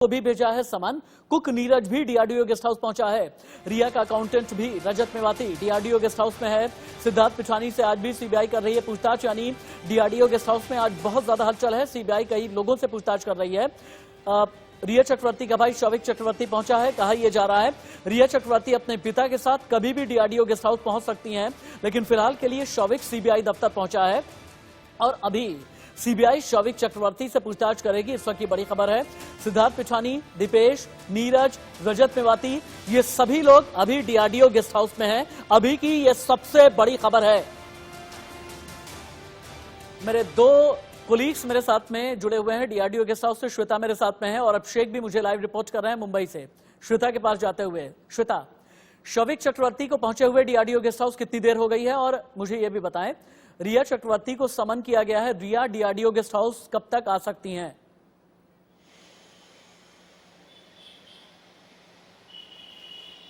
को भी भेजा है समन। कुक नीरज भी डीआरडीओ गेस्ट हाउस पहुंचा है। रिया का अकाउंटेंट भी रजत मेवाती डीआरडीओ गेस्ट हाउस में है। सिद्धार्थ पिठानी से आज भी सीबीआई कर रही है पूछताछ, यानी डीआरडीओ गेस्ट हाउस में आज बहुत ज्यादा हलचल है। सीबीआई कई लोगों से पूछताछ कर रही है। रिया चक्रवर्ती का भाई शौविक चक्रवर्ती पहुंचा है। कहा यह जा रहा है रिया चक्रवर्ती अपने पिता के साथ कभी भी डीआरडीओ गेस्ट हाउस पहुंच सकती हैं, लेकिन फिलहाल के लिए शौविक सीबीआई दफ्तर पहुंचा है और अभी सीबीआई शौविक चक्रवर्ती से पूछताछ करेगी। इस वक्त की बड़ी खबर है, सिद्धार्थ पिठानी, दीपेश, नीरज, रजत मेवाती, ये सभी लोग अभी डीआरडीओ गेस्ट हाउस में हैं। अभी की ये सबसे बड़ी खबर है। मेरे दो कोलीग्स मेरे साथ में जुड़े हुए हैं डीआरडीओ गेस्ट हाउस से। श्वेता मेरे साथ में है और अभिषेक भी मुझे लाइव रिपोर्ट कर रहे हैं मुंबई से। श्वेता के पास जाते हुए, श्वेता, शौविक चक्रवर्ती को पहुंचे हुए डीआरडीओ गेस्ट हाउस कितनी देर हो गई है, और मुझे यह भी बताएं रिया चक्रवर्ती को समन किया गया है। रिया डीआरडीओ गेस्ट हाउस कब तक आ सकती हैं?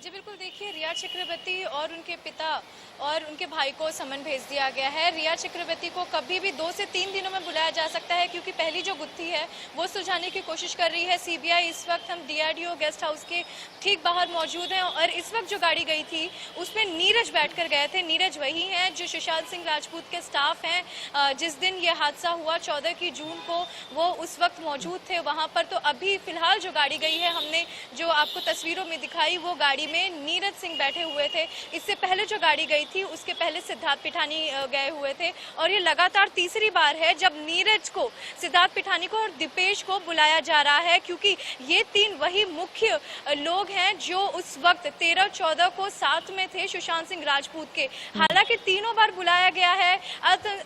जी बिल्कुल, देखिए रिया चक्रवर्ती और उनके पिता और उनके भाई को समन भेज दिया गया है। रिया चक्रवर्ती को कभी भी 2 से 3 दिनों में बुलाया जा सकता है, क्योंकि पहली जो गुत्थी है वो सुलझाने की कोशिश कर रही है सीबीआई। इस वक्त हम डीआरडीओ गेस्ट हाउस के ठीक बाहर मौजूद हैं और इस वक्त जो गाड़ी गई थी उसमें नीरज बैठकर गए थे। नीरज वही हैं जो सुशांत सिंह राजपूत के स्टाफ हैं। जिस दिन ये हादसा हुआ 14 की जून को, वो उस वक्त मौजूद थे वहां पर। तो अभी फिलहाल जो गाड़ी गई है, हमने जो आपको तस्वीरों में दिखाई, वो गाड़ी में नीरज सिंह बैठे हुए थे। इससे पहले जो गाड़ी गई थी उसके पहले सिद्धार्थ पिठानी गए हुए थे और ये लगातार तीसरी बार है जब नीरज को, सिद्धार्थ पिठानी को और दीपेश को बुलाया जा रहा है, क्योंकि ये तीन वही मुख्य लोग हैं जो उस वक्त 13-14 को साथ में थे सुशांत सिंह राजपूत के। हालांकि तीनों बार बुलाया गया है।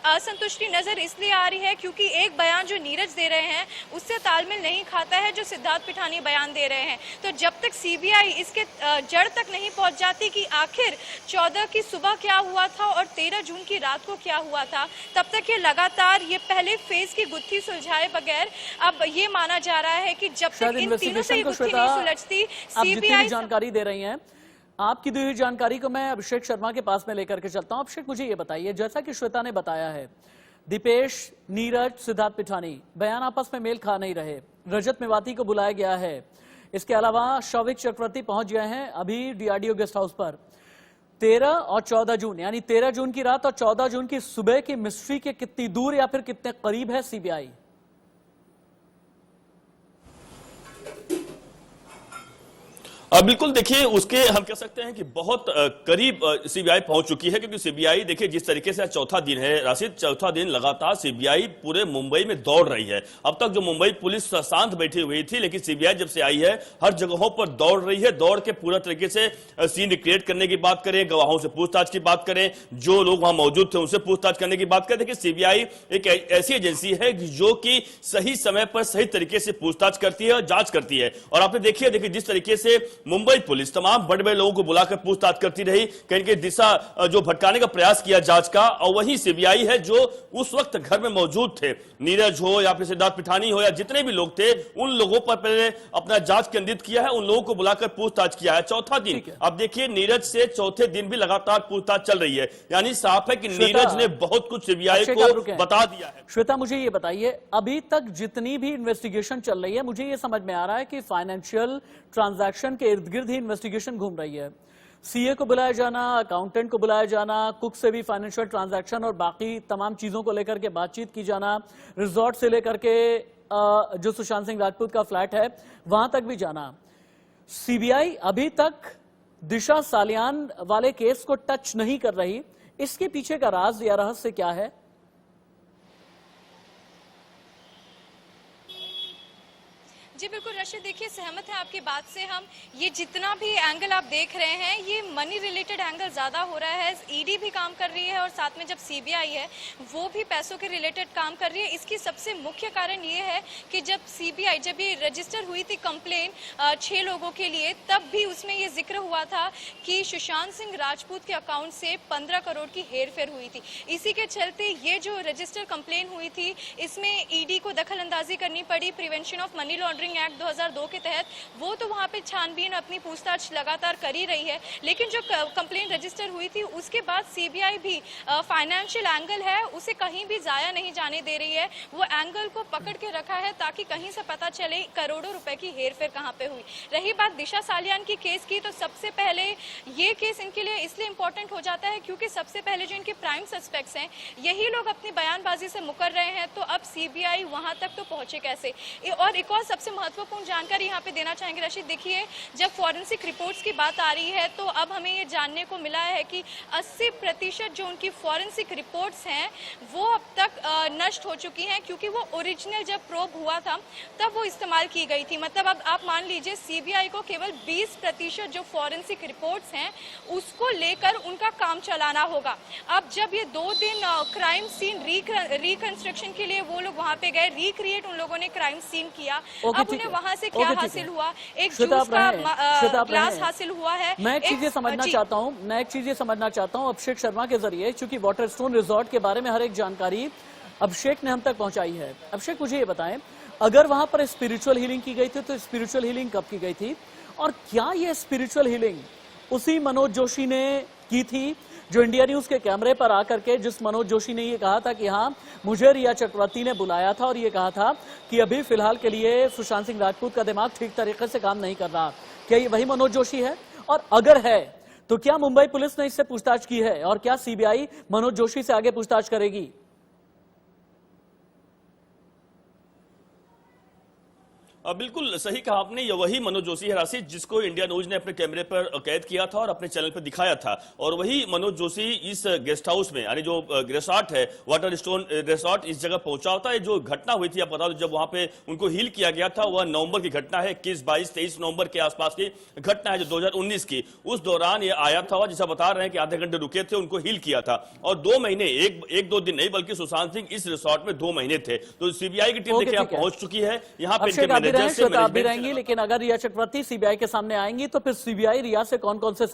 असंतुष्टि नजर इसलिए आ रही है क्योंकि एक बयान जो नीरज दे रहे हैं उससे तालमेल नहीं खाता है जो सिद्धार्थ पिठानी बयान दे रहे हैं। तो जब तक सीबीआई इसके जड़ तक नहीं पहुंच जाती कि आखिर 14 की सुबह क्या हुआ था और 13 जून की रात को क्या हुआ था, तब तक ये लगातार ये पहले फेज की गुत्थी सुलझाए बगैर अब ये माना जा रहा है कि जब तक इन तीनों से गुत्थी नहीं सुलझती, सीबीआई जानकारी दे रही हैं। आपकी दी हुई जानकारी को मैं अभिषेक शर्मा के पास में लेकर के चलता हूं। अभिषेक, मुझे ये बताइए, जैसा कि श्वेता ने बताया है, दीपेश, नीरज, सिद्धार्थ पिठानी बयान आपस में मेल खा नहीं रहे। रजत मेवाती को बुलाया गया है। इसके अलावा शौविक चक्रवर्ती पहुंच गए हैं अभी डीआरडीओ गेस्ट हाउस पर। 13 और 14 जून, यानी 13 जून की रात और 14 जून की सुबह की मिस्ट्री के कितनी दूर या फिर कितने करीब है सीबीआई? बिल्कुल, देखिए उसके हम कह सकते हैं कि बहुत करीब सीबीआई पहुंच चुकी है, क्योंकि सीबीआई देखिए जिस तरीके से चौथा दिन है राशिद, चौथा दिन लगातार सीबीआई पूरे मुंबई में दौड़ रही है। अब तक जो मुंबई पुलिस शांत बैठी हुई थी, लेकिन सीबीआई जब से आई है हर जगहों पर दौड़ रही है। दौड़ के पूरा तरीके से सीन रिक्रिएट करने की बात करें, गवाहों से पूछताछ की बात करें, जो लोग वहां मौजूद थे उनसे पूछताछ करने की बात करें। देखिए सीबीआई एक ऐसी एजेंसी है जो कि सही समय पर सही तरीके से पूछताछ करती है और जांच करती है। और आपने देखिए जिस तरीके से मुंबई पुलिस तमाम बड़े बड़े लोगों को बुलाकर पूछताछ करती रही, कहीं दिशा जो भटकाने का प्रयास किया जांच का, और वही सीबीआई है जो उस वक्त घर में मौजूद थे, नीरज हो या फिर सिद्धार्थ पिठानी हो या जितने भी लोग थे, उन लोगों पर पहले अपना जांच केंद्रित किया है, उन लोगों को बुलाकर पूछताछ किया है। चौथा दिन, अब देखिए नीरज से चौथे दिन भी लगातार पूछताछ चल रही है, यानी साफ है कि नीरज ने बहुत कुछ सीबीआई को बता दिया है। श्वेता, मुझे ये बताइए, अभी तक जितनी भी इन्वेस्टिगेशन चल रही है, मुझे ये समझ में आ रहा है कि फाइनेंशियल ट्रांजैक्शन के इर्द गिर्द ही इन्वेस्टिगेशन घूम रही है। सीए को बुलाया जाना, अकाउंटेंट को बुलाया जाना, कुक से भी फाइनेंशियल ट्रांजैक्शन और बाकी तमाम चीजों को लेकर के बातचीत की जाना, रिजॉर्ट से लेकर के जो सुशांत सिंह राजपूत का फ्लैट है वहां तक भी जाना। सीबीआई अभी तक दिशा सालियान वाले केस को टच नहीं कर रही। इसके पीछे का राज या रहस्य क्या है? जी बिल्कुल रशीद, देखिए सहमत है आपकी बात से हम। ये जितना भी एंगल आप देख रहे हैं, ये मनी रिलेटेड एंगल ज़्यादा हो रहा है। ईडी भी काम कर रही है और साथ में जब सीबीआई है वो भी पैसों के रिलेटेड काम कर रही है। इसकी सबसे मुख्य कारण ये है कि जब सीबीआई, जब ये रजिस्टर हुई थी कंप्लेन 6 लोगों के लिए, तब भी उसमें ये जिक्र हुआ था कि सुशांत सिंह राजपूत के अकाउंट से 15 करोड़ की हेरफेर हुई थी। इसी के चलते ये जो रजिस्टर कंप्लेन हुई थी, इसमें ईडी को दखल अंदाजी करनी पड़ी, prevention of money laundering laundering act 2002 के तहत, वो तो वहाँ पे छानबीन अपनी पूछताछ लगातार कर ही रही है, लेकिन जो कंप्लेंट रजिस्टर हुई थी उसके बाद सीबीआई भी फाइनेंशियल एंगल है उसे कहीं भी जाया नहीं जाने दे रही है। वो एंगल को पकड़ के रखा है ताकि कहीं से पता चले करोड़ों रुपए की हेरफेर कहाँ पे हुई। रही बात दिशा सालियान की केस की, तो सबसे पहले ये केस इनके लिए इसलिए इम्पोर्टेंट हो जाता है क्योंकि सबसे पहले जो इनके प्राइम सस्पेक्ट्स हैं यही लोग अपनी बयानबाजी से मुकर रहे हैं, तो अब सीबीआई वहां तक तो पहुंचे कैसे। और एक और सबसे महत्वपूर्ण जानकारी यहाँ पे देना चाहेंगे रशीद, देखिए जब फॉरेंसिक रिपोर्ट्स की बात आ रही है तो अब हमें ये जानने को मिला है कि 80% जो उनकी फॉरेंसिक रिपोर्ट्स हैं वो अब तक नष्ट हो चुकी हैं, क्योंकि वो ओरिजिनल जब प्रोब हुआ था तब वो इस्तेमाल की गई थी। मतलब अब आप मान लीजिए सीबीआई को केवल 20% जो फॉरेंसिक रिपोर्ट्स हैं उसको लेकर उनका काम चलाना होगा। अब जब ये 2 दिन क्राइम सीन रिकंस्ट्रक्शन के लिए वो लोग वहां पे गए, रिक्रिएट उन लोगों ने क्राइम सीन किया, अब उन्हें वहां से क्या हासिल हुआ, एक जूस का ग्लास हासिल हुआ है। मैं एक चीज ये समझना चाहता हूँ अभिषेक शर्मा के जरिए, क्योंकि वाटरस्टोन रिजॉर्ट के बारे में हर एक जानकारी अभिषेक ने हम तक पहुंचाई है। अभिषेक मुझे ये बताएं, अगर वहां पर स्पिरिचुअल हीलिंग की गई थी तो स्पिरिचुअल हीलिंग कब की गई थी, और क्या ये स्पिरिचुअल हीलिंग उसी मनोज जोशी ने की थी जो इंडिया न्यूज के कैमरे पर आकर के, जिस मनोज जोशी ने ये कहा था कि हाँ मुझे रिया चक्रवर्ती ने बुलाया था और ये कहा था कि अभी फिलहाल के लिए सुशांत सिंह राजपूत का दिमाग ठीक तरीके से काम नहीं कर रहा। क्या ये वही मनोज जोशी है, और अगर है तो क्या मुंबई पुलिस ने इससे पूछताछ की है, और क्या सीबीआई मनोज जोशी से आगे पूछताछ करेगी? बिल्कुल सही कहा आपने, ये वही मनोज जोशी है राशि जिसको इंडिया न्यूज ने अपने कैमरे पर कैद किया था और अपने चैनल पर दिखाया था। और वही मनोज जोशी इस गेस्ट हाउस में, यानी जो रिसॉर्ट है वाटर स्टोन रिसॉर्ट, इस जगह पहुंचा होता है। जो घटना हुई थी आप बता दो, जब वहां पे उनको हील किया गया था वह नवंबर की घटना है, 21, 22, 23 नवंबर के आसपास की घटना है जो 2019 की। उस दौरान ये आया था, जैसा बता रहे हैं कि आधे घंटे रुके थे, उनको हील किया था। और 2 महीने, एक दो दिन नहीं बल्कि सुशांत सिंह इस रिसॉर्ट में 2 महीने थे। तो सीबीआई की टीम देखिए पहुंच चुकी है यहाँ पे। आप भी रहेंगी, लेकिन अगर रिया चक्रवर्ती सीबीआई के सामने आएंगी तो फिर सीबीआई रिया से कौन कौन से सवाल